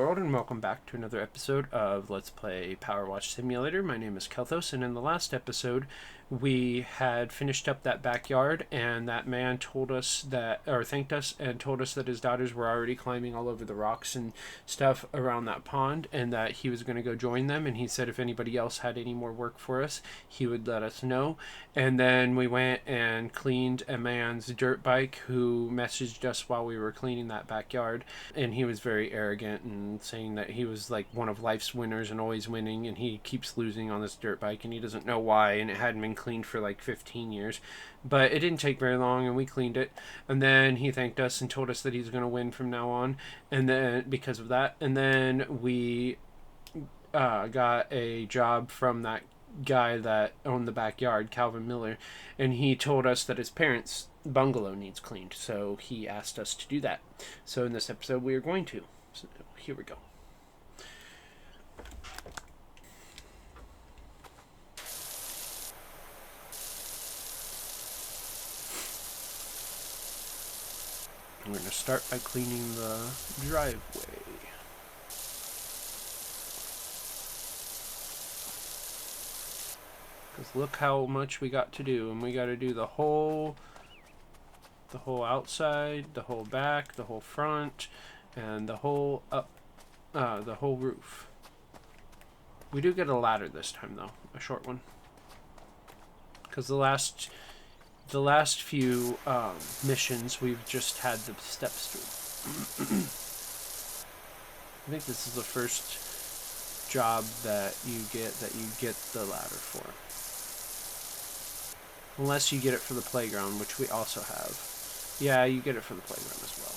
world, and welcome back to another episode of Let's Play Powerwash Simulator. My name is Kelthos, and in the last episode, we had finished up that backyard, and that man told us that, or thanked us, and told us that his daughters were already climbing all over the rocks and stuff around that pond, and that he was going to go join them, and he said if anybody else had any more work for us, he would let us know. And then we went and cleaned a man's dirt bike who messaged us while we were cleaning that backyard, and he was very arrogant and saying that he was like one of life's winners and always winning, and he keeps losing on this dirt bike and he doesn't know why, and it hadn't been cleaned for like 15 years. But it didn't take very long, and we cleaned it, and then he thanked us and told us that he's going to win from now on, and then because of that. And then we got a job from that guy that owned the backyard, Calvin Miller, and he told us that his parents' bungalow needs cleaned, so he asked us to do that. So in this episode we are going to. So here we go. We're going to start by cleaning the driveway. Because look how much we got to do, and we got to do the whole outside, the whole back, the whole front, and the whole the whole roof. We do get a ladder this time though, a short one. Because the last few missions we've just had the steps through. I think this is the first job that you get the ladder for. Unless you get it for the playground, which we also have. Yeah, you get it for the playground as well.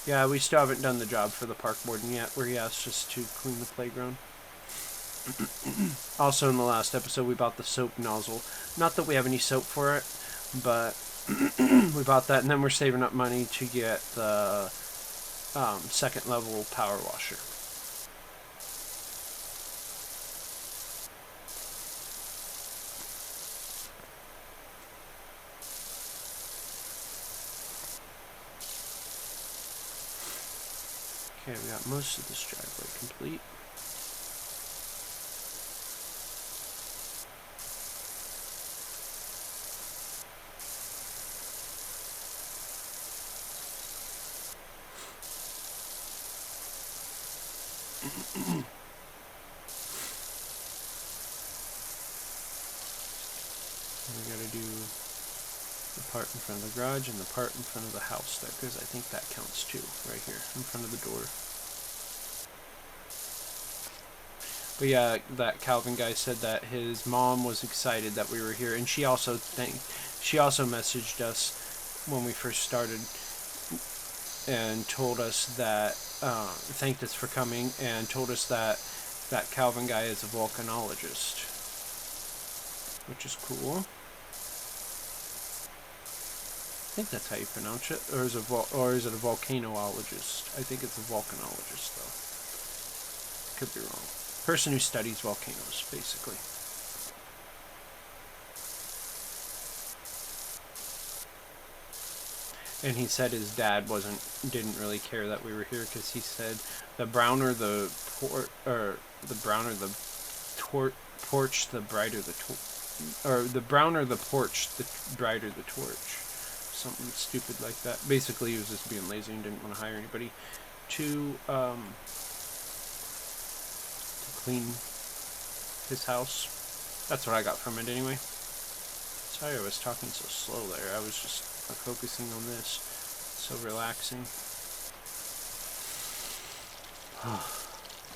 Yeah, we still haven't done the job for the park warden yet, where he asked us to clean the playground. Also, in the last episode, we bought the soap nozzle. Not that we have any soap for it, but we bought that, and then we're saving up money to get the second level power washer. Okay, we got most of this driveway complete. We gotta do the part in front of the garage and the part in front of the house there, because I think that counts too, right here, in front of the door. But yeah, that Calvin guy said that his mom was excited that we were here, and she also messaged us when we first started and told us that, thanked us for coming, and told us that that Calvin guy is a volcanologist, which is cool. I think that's how you pronounce it, or is it a volcanologist? I think it's a volcanologist, though. Could be wrong. Person who studies volcanoes, basically. And he said his dad didn't really care that we were here, because he said the browner the porch, the browner the porch, the brighter the torch. Something stupid like that. Basically, he was just being lazy and didn't want to hire anybody to clean his house. That's what I got from it anyway. Sorry I was talking so slow there. I was just focusing on this. So relaxing.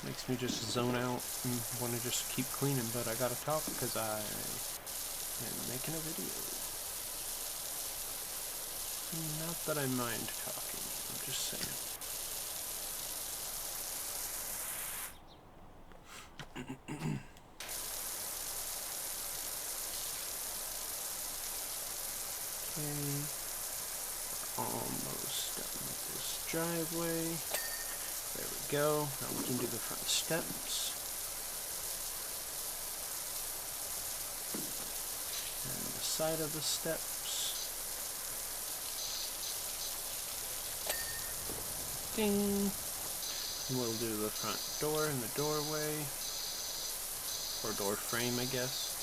Makes me just zone out and want to just keep cleaning, but I gotta talk because I am making a video. Not that I mind talking, I'm just saying. Okay, almost done with this driveway. There we go. Now we can do the front steps. And the side of the steps. Ding. We'll do the front door and the doorway, or door frame, I guess.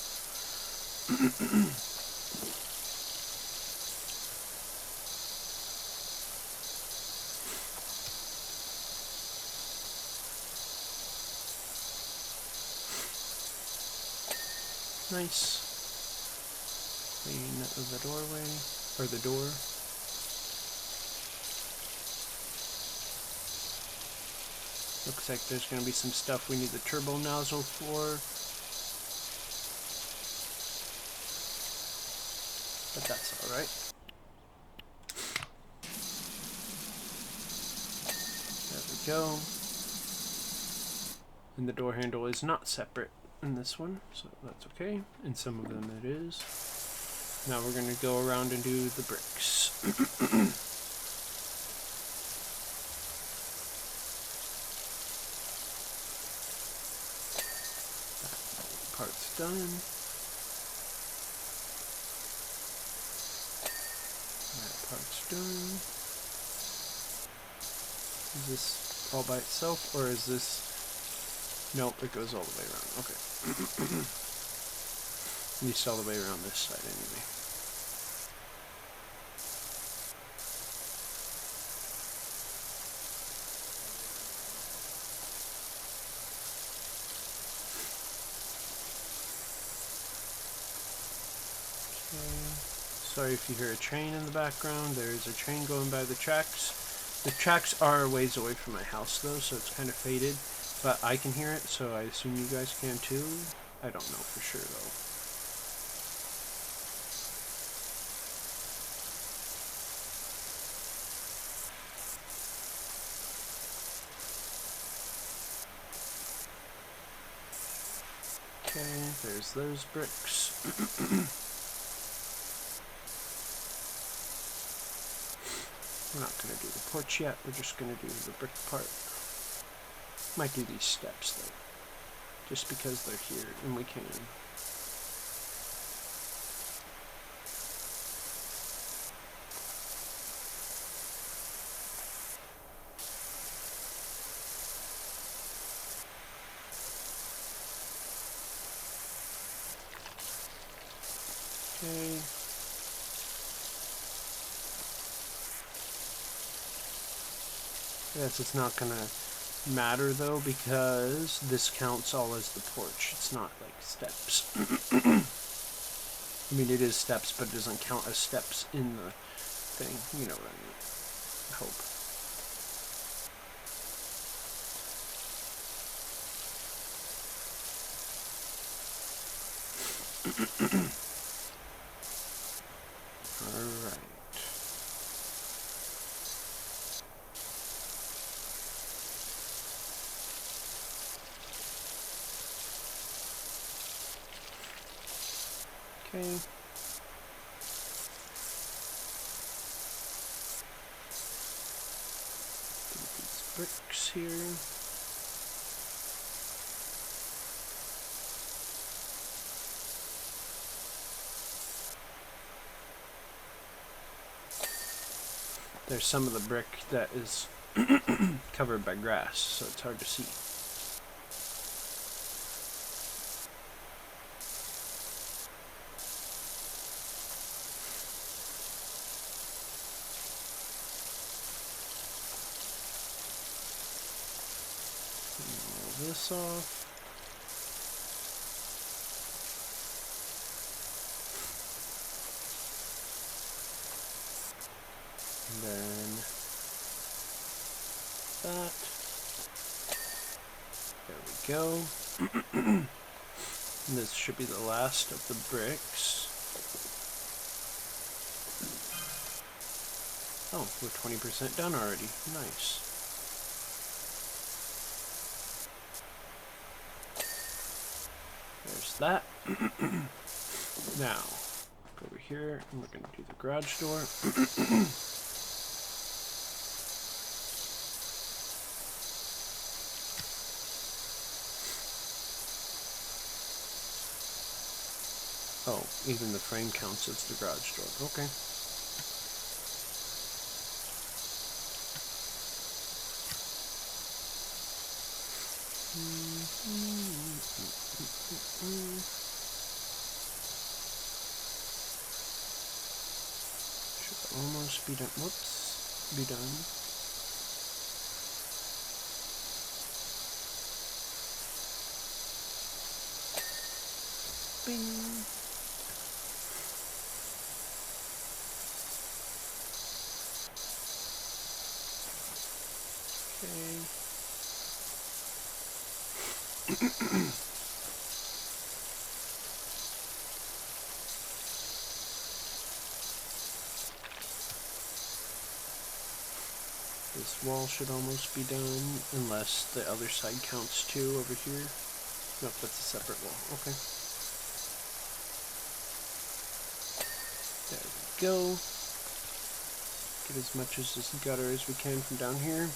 Nice. Clean the doorway, or the door. Looks like there's going to be some stuff we need the turbo nozzle for. But that's alright. There we go. And the door handle is not separate in this one, so that's okay. In some of them it is. Now we're going to go around and do the bricks. That part's done. That part's done. Is this all by itself, or is this... Nope, it goes all the way around. Okay. At least all the way around this side anyway. Sorry if you hear a train in the background. There is a train going by the tracks. The tracks are a ways away from my house though, so it's kind of faded. But I can hear it, so I assume you guys can too. I don't know for sure though. Okay, there's those bricks. We're not going to do the porch yet, we're just going to do the brick part. Might do these steps though, just because they're here and we can. Okay. Yes, it's not going to matter though, because this counts all as the porch. It's not like steps. I mean, it is steps, but it doesn't count as steps in the thing. You know what I mean. I hope. All right. Okay. Do these bricks here. There's some of the brick that is covered by grass, so it's hard to see. Roll this off. And then that. There we go. And this should be the last of the bricks. Oh, we're 20% done already. Nice. There's that. Now, go over here and we're going to do the garage door. Oh, even the frame counts as the garage door. Okay. Should almost be done. Whoops. Be done. Bing. Okay. This wall should almost be done, unless the other side counts too over here. Nope, that's a separate wall. Okay. There we go. Get as much as this gutter as we can from down here.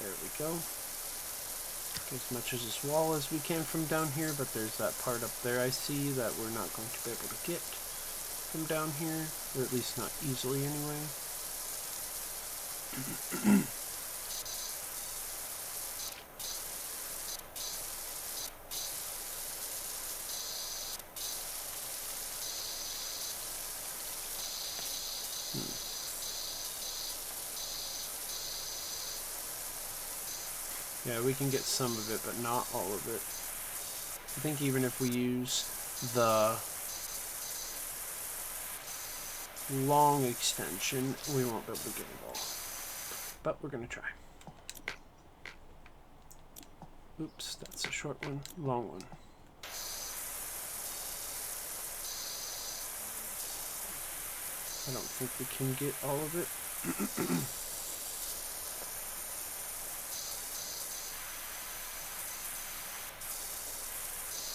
There we go. Get as much as this wall as we can from down here, but there's that part up there I see that we're not going to be able to get from down here, or at least not easily anyway. Yeah, we can get some of it, but not all of it. I think even if we use the long extension, we won't be able to get it all. But we're going to try. Oops, that's a short one. Long one. I don't think we can get all of it.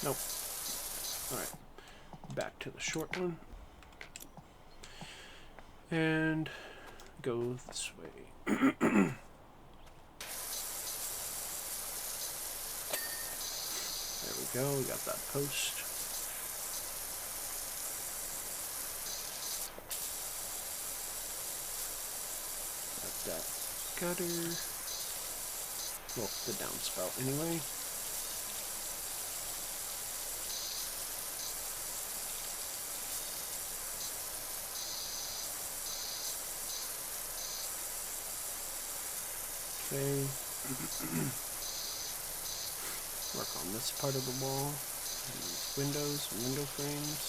Nope. Alright. Back to the short one. And go this way. There we go, we got that post. Got that gutter. Well, the downspout anyway. Okay. Work on this part of the wall. These windows and window frames.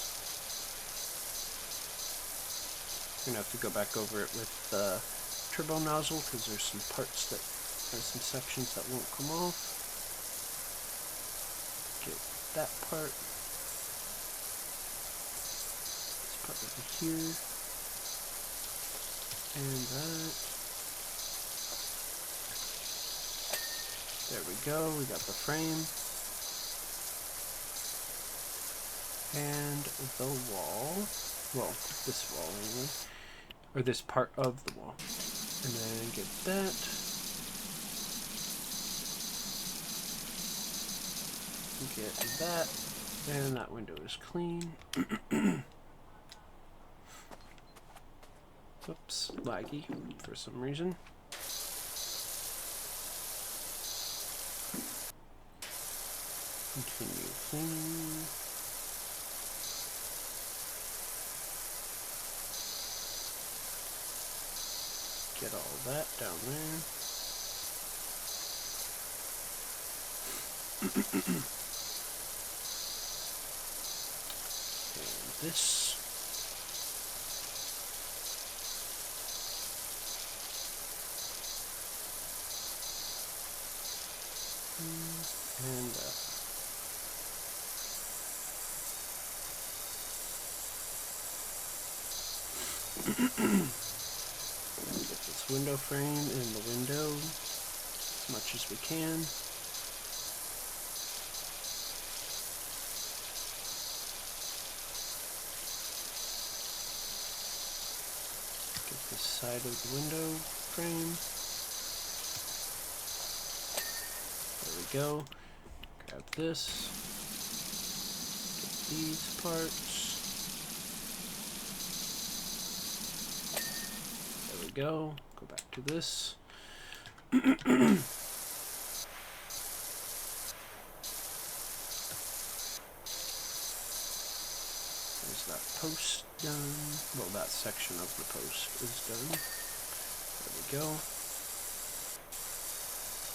We're gonna have to go back over it with the turbo nozzle because there's some parts that there's some sections that won't come off. Get that part. This part over here. And that. There we go, we got the frame. And the wall. Well, this wall anyway. Or this part of the wall. And then get that. Get that. And that window is clean. Oops, laggy for some reason. Continue cleaning. Get all that down there. And this. And get this window frame in the window as much as we can. Get this side of the window frame. There we go. Grab this. Get these parts. There we go. Go back to this. Is that post done? Well, that section of the post is done. There we go.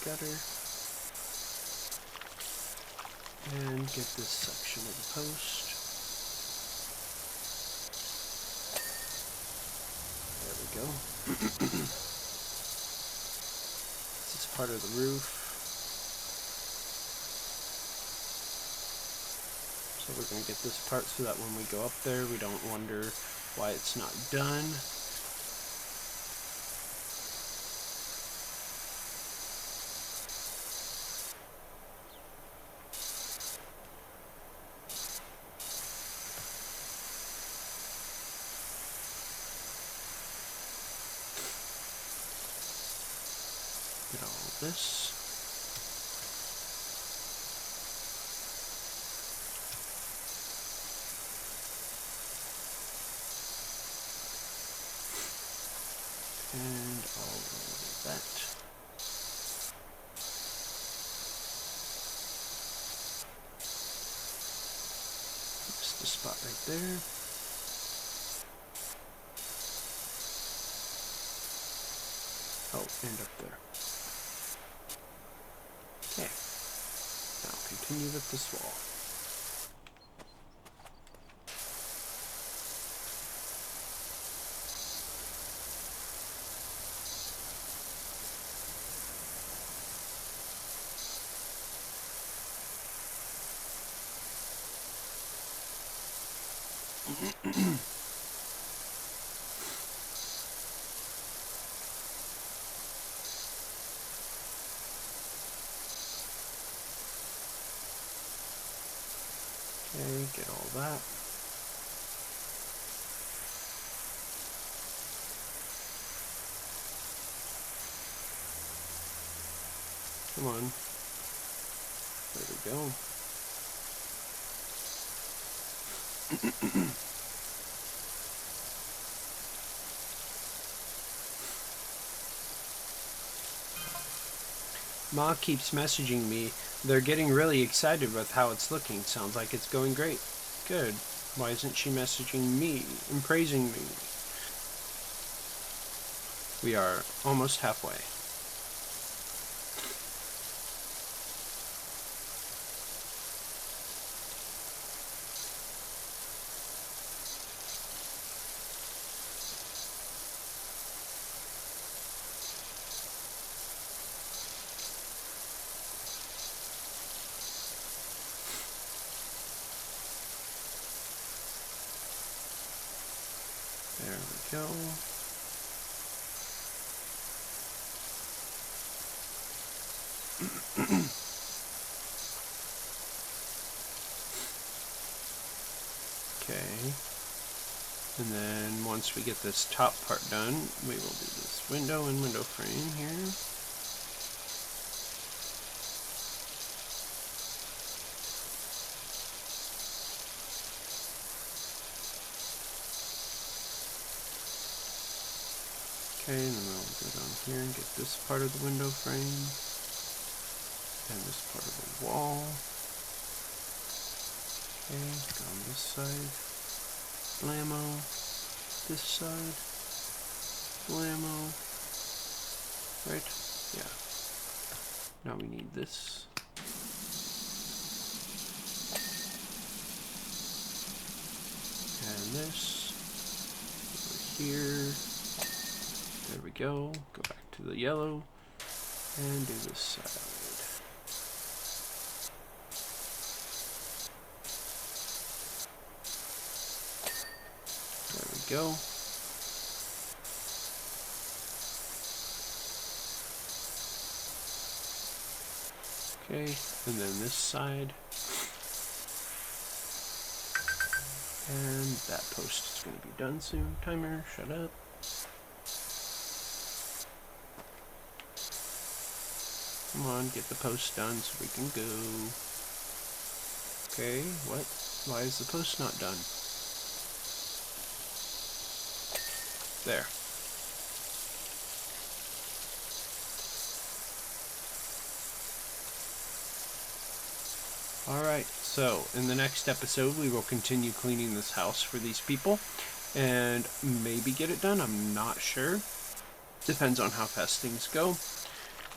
Gutter. And get this section of the post. There we go. This is part of the roof. So we're going to get this part so that when we go up there, we don't wonder why it's not done. Get all of this. And all of that. That's the spot right there. Oh, and up there. Okay. Now continue with this wall. Okay, get all that. Come on. There we go. Ma keeps messaging me. They're getting really excited with how it's looking. Sounds like it's going great. Good. Why isn't she messaging me and praising me? We are almost halfway. There we go. Okay. And then once we get this top part done, we will do this window and window frame here. Okay, and then we'll go down here and get this part of the window frame and this part of the wall. Okay, go on this side, blammo, this side, blammo, right? Yeah. Now we need this. And this over here. There we go. Go back to the yellow and do this side. There we go. Okay, and then this side. And that post is going to be done soon. Timer, shut up. Come on, get the post done so we can go. Okay, what? Why is the post not done? There. Alright, so in the next episode, we will continue cleaning this house for these people and maybe get it done. I'm not sure. Depends on how fast things go.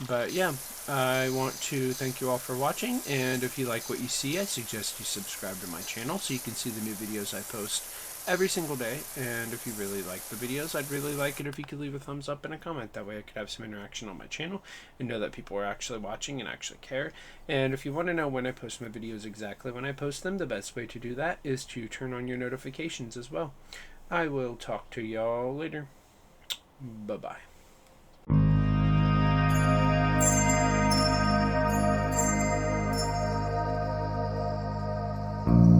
But yeah, I want to thank you all for watching, and if you like what you see, I suggest you subscribe to my channel so you can see the new videos I post every single day. And if you really like the videos, I'd really like it if you could leave a thumbs up and a comment. That way I could have some interaction on my channel and know that people are actually watching and actually care. And if you want to know when I post my videos exactly when I post them, the best way to do that is to turn on your notifications as well. I will talk to y'all later. Bye-bye. Thank you.